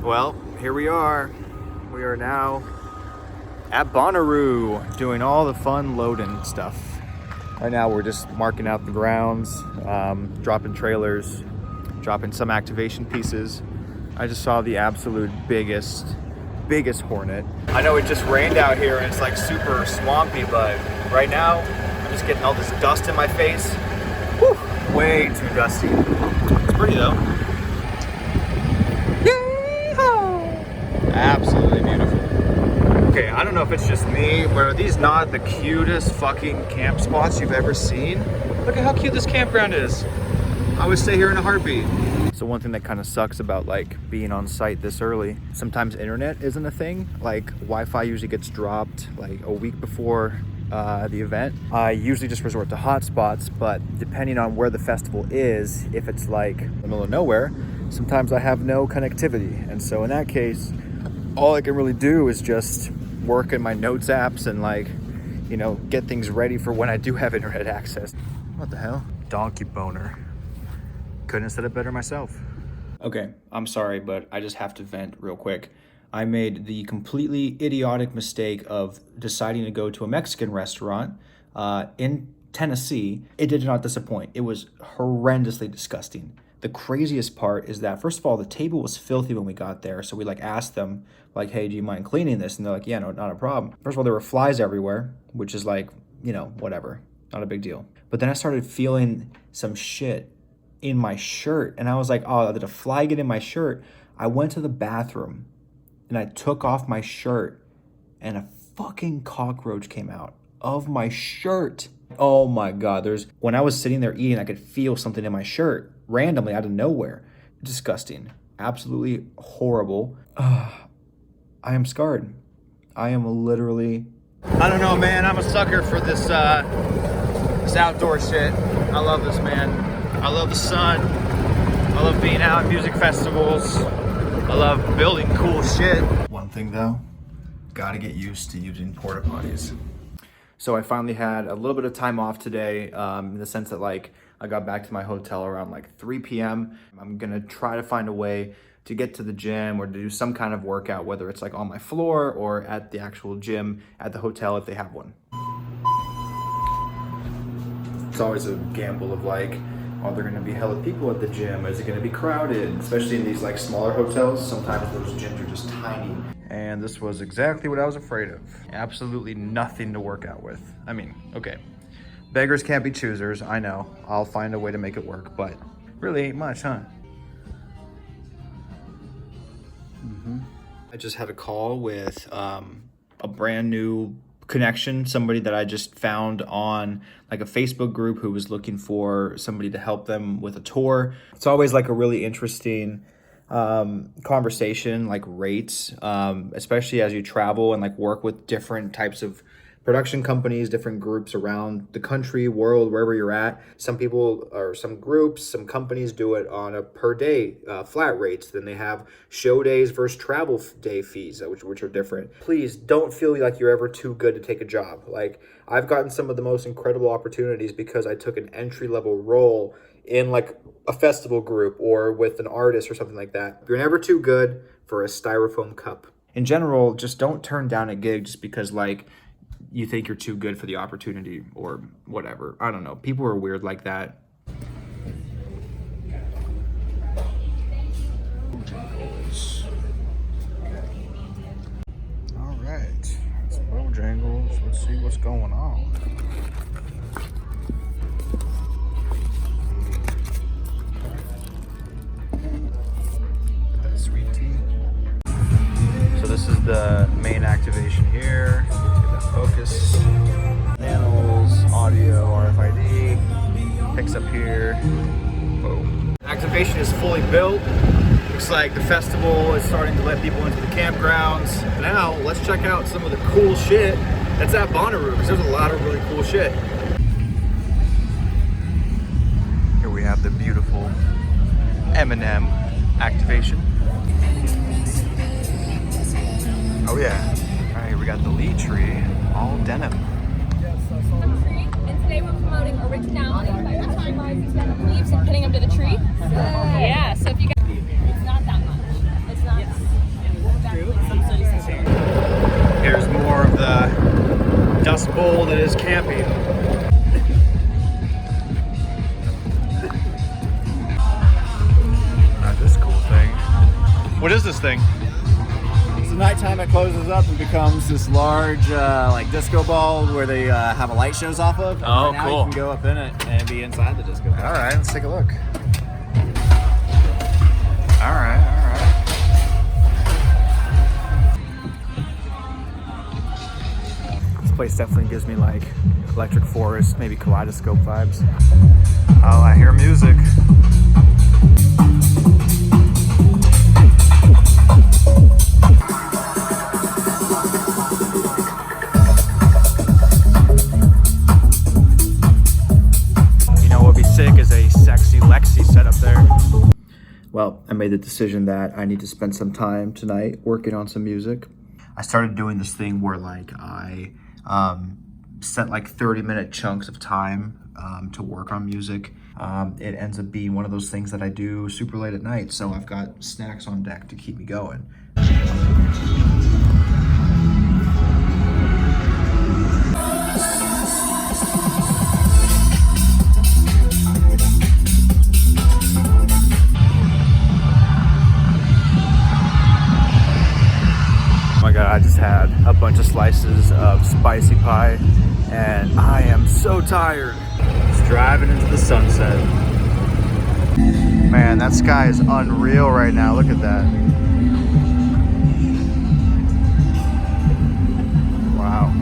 Well, here we are. We are now at Bonnaroo doing all the fun loading stuff. Right now we're just marking out the grounds, dropping trailers, dropping some activation pieces. I just saw the absolute biggest hornet. I know it just rained out here and it's like super swampy, but right now I'm just getting all this dust in my face. Whew, way too dusty. It's pretty though. Absolutely beautiful. Okay, I don't know if it's just me, but are these not the cutest fucking camp spots you've ever seen? Look at how cute this campground is. I would stay here in a heartbeat. So one thing that kind of sucks about like being on site this early, sometimes internet isn't a thing. Like Wi-Fi usually gets dropped like a week before the event. I usually just resort to hotspots, but depending on where the festival is, if it's like in the middle of nowhere, sometimes I have no connectivity. And so in that case, all I can really do is just work in my notes apps and like, you know, get things ready for when I do have internet access. What the hell? Donkey boner. Couldn't have said it better myself. Okay, I'm sorry, but I just have to vent real quick. I made the completely idiotic mistake of deciding to go to a Mexican restaurant in Tennessee. It did not disappoint. It was horrendously disgusting. The craziest part is that, first of all, the table was filthy when we got there. So we like asked them like, hey, do you mind cleaning this? And they're like, yeah, no, not a problem. First of all, there were flies everywhere, which is like, you know, whatever, not a big deal. But then I started feeling some shit in my shirt. And I was like, oh, did a fly get in my shirt? I went to the bathroom and I took off my shirt and a fucking cockroach came out of my shirt. Oh my God, when I was sitting there eating, I could feel something in my shirt randomly out of nowhere. Disgusting. Absolutely horrible. I am scarred. I am literally... I don't know, man. I'm a sucker for this outdoor shit. I love this, man. I love the sun. I love being out at music festivals. I love building cool shit. One thing though, gotta get used to using porta potties. So I finally had a little bit of time off today, in the sense that like I got back to my hotel around like 3 p.m. I'm gonna try to find a way to get to the gym or to do some kind of workout, whether it's like on my floor or at the actual gym at the hotel if they have one. It's always a gamble of like, are there gonna be hella people at the gym? Is it gonna be crowded? Especially in these like smaller hotels, sometimes those gyms are just tiny. And this was exactly what I was afraid of. Absolutely nothing to work out with. I mean, okay, beggars can't be choosers, I know. I'll find a way to make it work, but really ain't much, huh? I just had a call with a brand new connection, somebody that I just found on like a Facebook group who was looking for somebody to help them with a tour. It's always like a really interesting conversation, like rates, especially as you travel and like work with different types of production companies, different groups around the country, world, wherever you're at. Some people or some groups, some companies do it on a per day flat rates. Then they have show days versus travel day fees, which are different. Please don't feel like you're ever too good to take a job. Like I've gotten some of the most incredible opportunities because I took an entry-level role in like a festival group or with an artist or something like that. You're never too good for a styrofoam cup. In general, just don't turn down a gig just because like you think you're too good for the opportunity or whatever. I don't know. People are weird like that. All right, it's Bojangles. Let's see what's going on. That sweet tea. So this is the main activation here. Focus, panels, audio, RFID, picks up here, boom. Activation is fully built. Looks like the festival is starting to let people into the campgrounds. Now, let's check out some of the cool shit that's at Bonnaroo, because there's a lot of really cool shit. Here we have the beautiful M&M activation. Oh yeah. All right, we got the Lee tree. All denim. And today we're promoting originality by customizing denim leaves and pinning them to the tree. Yeah, so if you guys, it's not that much. It's not. Yes. Dust Bowl that is camping. This cool thing. What is this thing? So nighttime it closes up and becomes this large like disco ball where they have a light shows off of. And Oh, now cool. You can go up in it and be inside the disco ball. All right, let's take a look. All right, all right. This place definitely gives me like Electric Forest, maybe Kaleidoscope vibes. Oh, I hear music. You know what would be sick is a sexy Aleksey set up there. Well, I made the decision that I need to spend some time tonight working on some music. I started doing this thing where like I set like 30-minute chunks of time to work on music. It ends up being one of those things that I do super late at night, so I've got snacks on deck to keep me going. Oh my god, I just had a bunch of slices of spicy pie and I am so tired. Just driving into the sunset. Man, that sky is unreal right now. Look at that. Wow.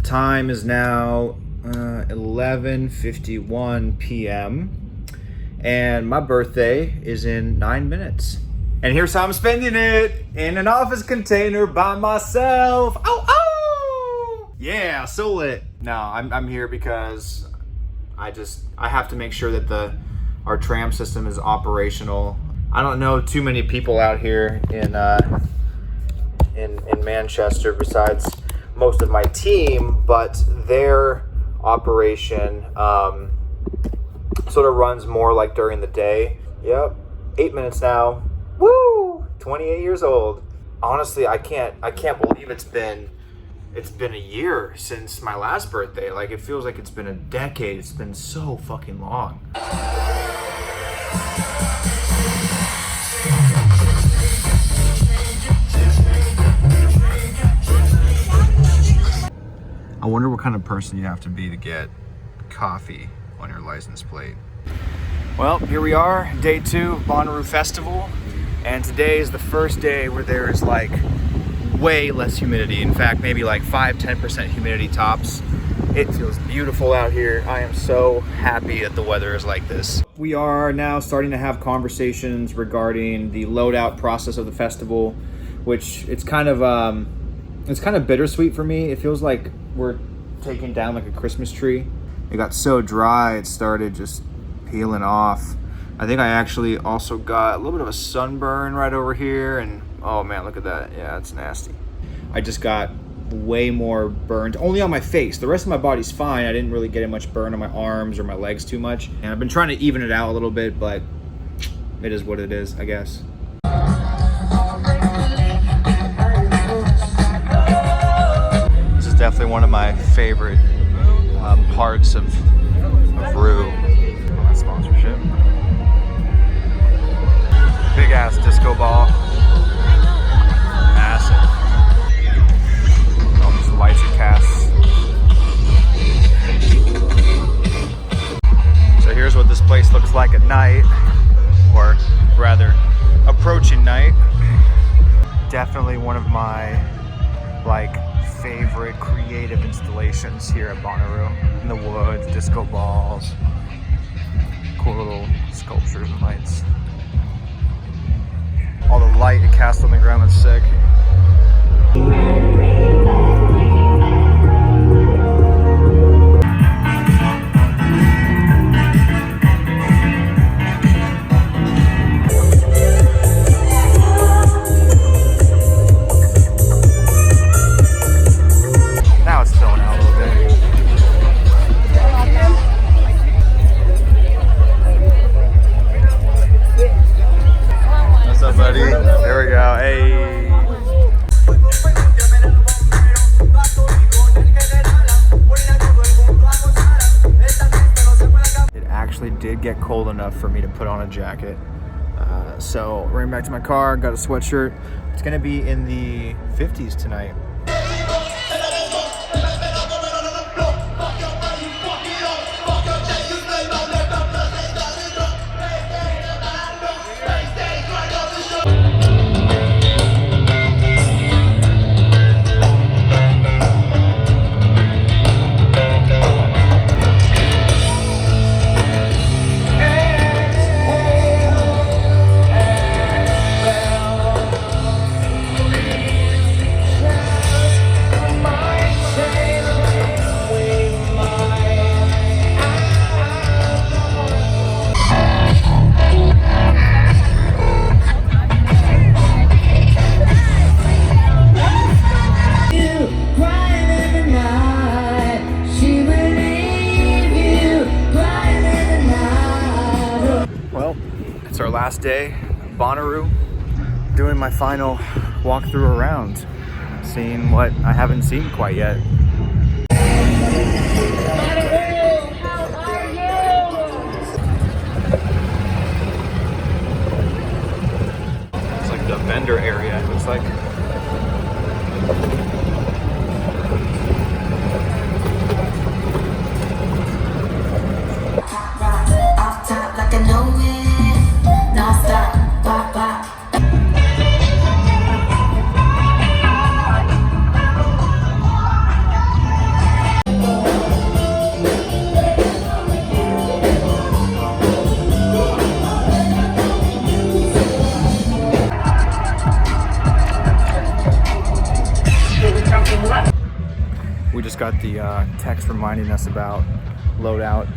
Time is now 11:51 p.m. and my birthday is in 9 minutes. And here's how I'm spending it: in an office container by myself. Oh, oh! Yeah, so lit. No, I'm here because I have to make sure that our tram system is operational. I don't know too many people out here in Manchester besides most of my team, but their operation sort of runs more like during the day. Yep, 8 minutes now. Woo! 28 years old. Honestly, I can't believe it's been a year since my last birthday. Like, it feels like it's been a decade. It's been so fucking long. I wonder what kind of person you have to be to get coffee on your license plate. Well, here we are, day 2 of Bonnaroo Festival, and today is the first day where there is like way less humidity. In fact, maybe like 5-10% humidity tops. It feels beautiful out here. I am so happy that the weather is like this. We are now starting to have conversations regarding the loadout process of the festival, which it's kind of bittersweet for me. It feels like we're taking down like a Christmas tree. It got so dry, it started just peeling off. I think I actually also got a little bit of a sunburn right over here, and oh man, look at that. Yeah, it's nasty. I just got way more burned, only on my face. The rest of my body's fine. I didn't really get much burn on my arms or my legs too much. And I've been trying to even it out a little bit, but it is what it is, I guess. Definitely one of my favorite parts of Rue. That sponsorship. Big ass disco ball. Massive. All these lights and casts. So here's what this place looks like at night, or rather approaching night. Definitely one of my favorite creative installations here at Bonnaroo. In the woods, disco balls, cool little sculptures and lights. All the light it casts on the ground, that's sick. cold enough for me to put on a jacket. So running back to my car, got a sweatshirt. It's gonna be in the 50s tonight. It's our last day, Bonnaroo, doing my final walkthrough around, seeing what I haven't seen quite yet. Bonnaroo, how are you? It's like the vendor area, it looks like. We just got the text reminding us about Loadout.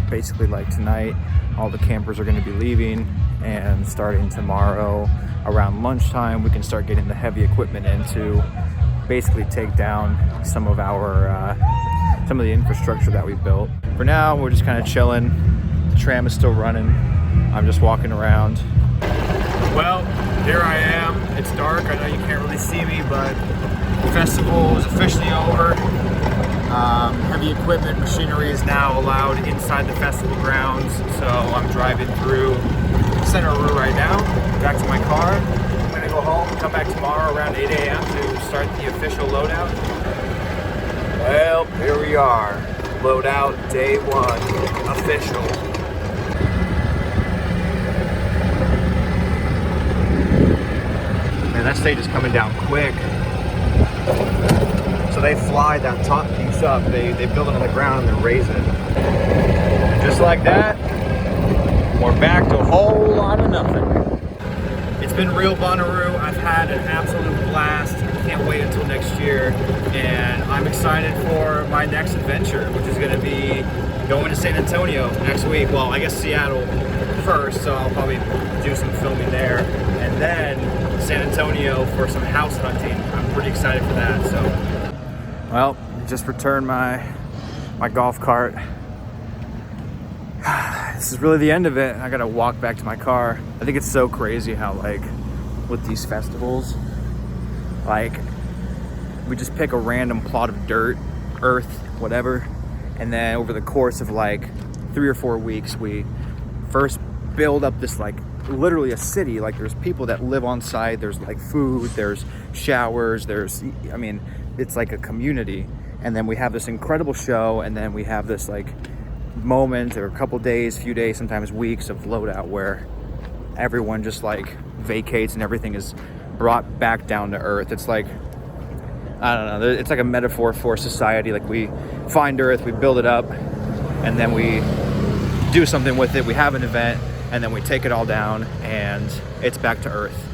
Basically, like tonight, all the campers are going to be leaving, and starting tomorrow around lunchtime, we can start getting the heavy equipment in to basically take down some of our some of the infrastructure that we built. For now, we're just kind of chilling. The tram is still running. I'm just walking around. Well, here I am. It's dark. I know you can't really see me, but the festival is officially over. Heavy equipment machinery is now allowed inside the festival grounds, so I'm driving through Bonnaroo right now, back to my car. I'm gonna go home and come back tomorrow around 8 a.m. to start the official loadout. Well, here we are. Loadout day 1, official. Man, that stage is coming down quick. So they fly that top piece up, they build it on the ground and then raise it. And just like that, we're back to a whole lot of nothing. It's been real Bonnaroo. I've had an absolute blast. I can't wait until next year. And I'm excited for my next adventure, which is gonna be going to San Antonio next week. Well, I guess Seattle first, so I'll probably do some filming there. And then San Antonio for some house hunting. I'm pretty excited for that, so. Well, just returned my golf cart. This is really the end of it. I gotta walk back to my car. I think it's so crazy how, like, with these festivals, like, we just pick a random plot of dirt, earth, whatever, and then over the course of like 3 or 4 weeks, we first build up this, like, literally a city. Like, there's people that live on site, there's like food, there's showers, I mean, it's like a community. And then we have this incredible show, and then we have this like moment or a couple days, few days, sometimes weeks of loadout where everyone just like vacates and everything is brought back down to earth. It's like, I don't know, it's like a metaphor for society. Like, we find earth, we build it up, and then we do something with it. We have an event, and then we take it all down, and it's back to earth.